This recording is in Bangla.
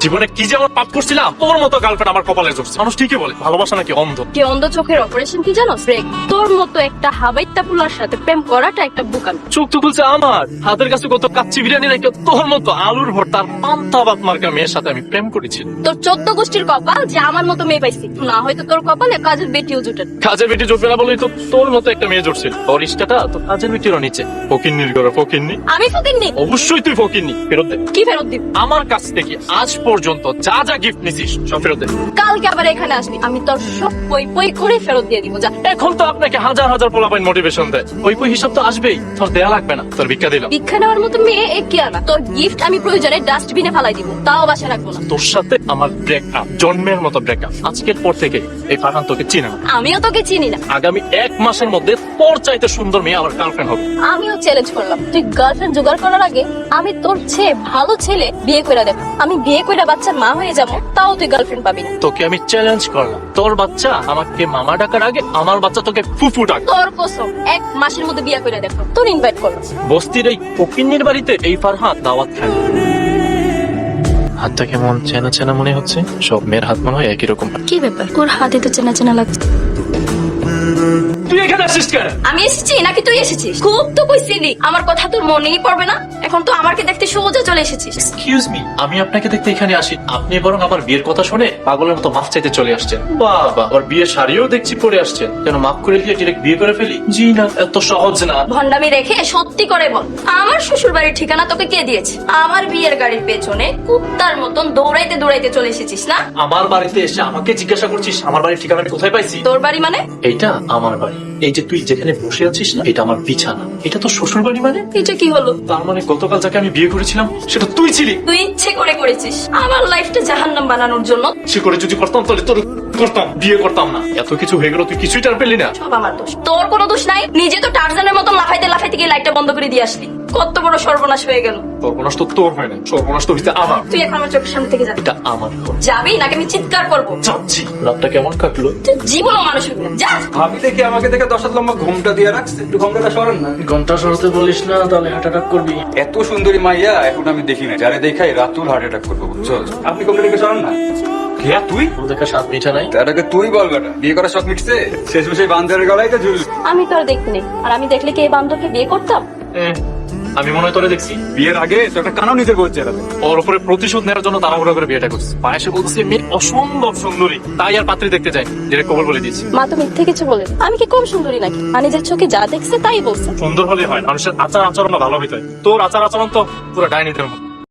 জীবনে কি যে আমার পাপ করছিলাম, তোর মতো গার্লফ্রেন্ড আমার কপালে জড়ছে। মানুষ ঠিকই বলে ভালোবাসা নাকি অন্ধ। কি অন্ধ চোখের অপারেশন কি জানো? ব্রেক। তোর মতো একটা হাবাইত্যা পুলার সাথে প্রেম করাটা একটা বোকামি। চোখ তো খুলছে আমার, হাতের কাছে কত কাচ্চি বিরিয়ানি রেখে তোর মতো আলুর ভর্তার পান্তা ভাত মার্কা মেয়ের সাথে আমি প্রেম করেছি। তোর 14 গোষ্ঠীর কপাল যে আমার মতো মেয়ে পাইছি, না হয়তো তোর কপালে কাজের বেটিও জুটে। কাজের বেটি জুটবে না বলেই তো তোর মতো একটা মেয়ে জুটছিল। তোর ইষ্টাটা তো কাজের বেটিরও নিচে। ফকিন্নির ঘরে ফকিন্নি। আমি ফকিন্নি? অবশ্যই তুই ফকিন্নি। ফেরত দে। কি ফেরত দিবি? আমার কাছ থেকে আজ পর্যন্ত যা যা গিফট নিছিস সব ফেরত দে। কালকে আবার এখানে আসবি, আমি তোর সব পই পই করে ফেরত দিয়ে দিব। যা। এখন তো আপনাকে হাজার হাজার পোলাপাইন মোটিভেশন দেয়, ওই হিসাব তো আসবেই। তোর দেয়া লাগবে না, তোর ভিক্ষা দিলাম। ভিক্ষা নেওয়ার মতো মেয়ে এ কি আনা? তোর গিফট আমি প্রয়োজনে ডাস্টবিনে ফালাই দিব, তাও বাসা রাখবো না। তোর সাথে আমার ব্রেকআপ, জন্মের মতো ব্রেকআপ। আজকের পর থেকে এই ফারহান তোকে চিনে না। আমিও তোকে চিনি না। আগামী 1 মাসের মধ্যে তোর চাইতে সুন্দর মেয়ে আমার গার্লফ্রেন্ড হবে। আমিও চ্যালেঞ্জ করলাম, তুই গার্লফ্রেন্ড জোগাড় করার আগে আমি তোর চেয়ে ভালো ছেলে বিয়ে করে দেব। আমি বিয়ে করে বাচ্চার মা হয়ে যাবো, তাও তুই গার্লফ্রেন্ড পাবি না। তোকে আমি চ্যালেঞ্জ করলাম, তোর বাচ্চা আমাকে মামা ডাকার আগে আমার বাচ্চা তোকে ফুফু ডাক। তোর কসম 1 মাসের মধ্যে বিয়ে করে দেখো, তোর ইনভাইট করলাম। বস্তির এই ফকিন্নির বাড়িতে এই ফারহান দাওয়াত খায়। হাতটা কেমন চেনা চেনা মনে হচ্ছে, সব মেয়ের হাত মনে হয় একই রকম। কি ব্যাপার, তোর হাতে তো চেনা চেনা লাগছে। তুই এখানে আসিস কেন? আমি এসেছি নাকি তুই এসেছিস? খুব তো কইছিলি আমার কথা তোর মনেই পড়বে না, এখন তো আমাকে দেখতে সোজা চলে এসেছিস। এক্সকিউজ মি, আমি আপনাকে দেখতে এখানে আসি, আপনি বরং আমার বিয়ের কথা শুনে পাগলের মতো মাফ চাইতে চলে আসছেন। বাবা, আর বিয়ের শাড়িও দেখছি পরে আসছেন। যেন মাফ করে দিয়ে ডিরেক্ট বিয়ে করে ফেলি? জি না, এত সহজ না। ভন্ডামি রেখে সত্যি করে বল, আমার শ্বশুর বাড়ির ঠিকানা তোকে কে দিয়েছে? আমার বিয়ের গাড়ির পেছনে কুত্তার মতন দৌড়াইতে দৌড়াইতে চলে এসেছিস না? আমার বাড়িতে এসে আমাকে জিজ্ঞাসা করছিস আমার বাড়ির ঠিকানা আমি কোথায় পাইছি? তোর বাড়ি মানে? এইটা আমার বাড়ি। এই যে তুই যেখানে বসে আছিস না, এটা আমার বিছানা। এটা তো শ্বশুর বাড়ি মানে? এটা কি হলো? তার মানে গতকাল যাকে আমি বিয়ে করেছিলাম সেটা তুই ছিলি? তুই ইচ্ছে করে করেছিস আমার লাইফটা জাহান্নাম বানানোর জন্য। সে করে যদি করতাম তাহলে তোর করতাম, বিয়ে করতাম না। এত কিছু হয়ে গেল, তুই কিছুই টার পেলি না। সব আমার দোষ, তোর কোনো দোষ নাই। নিজে তো টারজানের মতো লাফাইতে লাফাইতে গিয়ে লাইটটা বন্ধ করে দিয়ে আসলি। কত বড় সর্বনাশ হয়ে গেল। সর্বনাশ তো তোর হয় না, সর্বনাশ তো হইতে আমার। তুই এখন আমার চোখের সামনে থেকে যাবি। এটা আমার ঘর। যাবি নাকি আমি চিৎকার করবো? যাচ্ছি। রাতটা কেমন কাটলো? তুই জীবনও মানুষ হবি না, যা। ভাবি দেখি আমাকে দেখে 10 হাত লম্বা ঘুমটা দিয়ে রাখছে, একটু ঘুমটা সরান না। ঘন্টা সরাতে বলিস না, তাহলে হার্ট অ্যাটাক করবি। এত সুন্দরী মাইয়া এখন আমি দেখি না, যারে দেখাই রাতুল হার্ট অ্যাটাক করবো, বুঝছো? আপনি ঘুমটা দেখে সরান না। কে তুই? তোর দেখা স্বাদ মিঠা নাই। তার আগে তুই বল বেটা, বিয়ে করার শখ মিটছে? শেষ বসে বান্ধবের গলায় তো ঝুল। আমি তো আর দেখিনি, আর আমি দেখলে কি এই বান্ধবকে বিয়ে করতাম? আমি মনে হয় তোরে দেখছি। বিয়ের আগে তো একটা কানও নিজের বলছে এরা। ওর উপরে প্রতিশোধ নেওয়ার জন্য তাড়াহুড়া করে বিয়েটা করছে। পায়েসে বলছে মেয়ে অসম্ভব সুন্দরী, তাই আর পাত্রী দেখতে যায়, ডিরেক্ট কবল বলে দিয়েছি। মা তো মিথ্যে কিছু বলে, আমি কি কম সুন্দরী নাকি? নিজের চোখে যা দেখছে তাই বলছে। সুন্দর হলে হয়, মানুষের আচার আচরণ ভালো হইতে হয়। তোর আচার আচরণ তো পুরো ডাইনিদের মতো।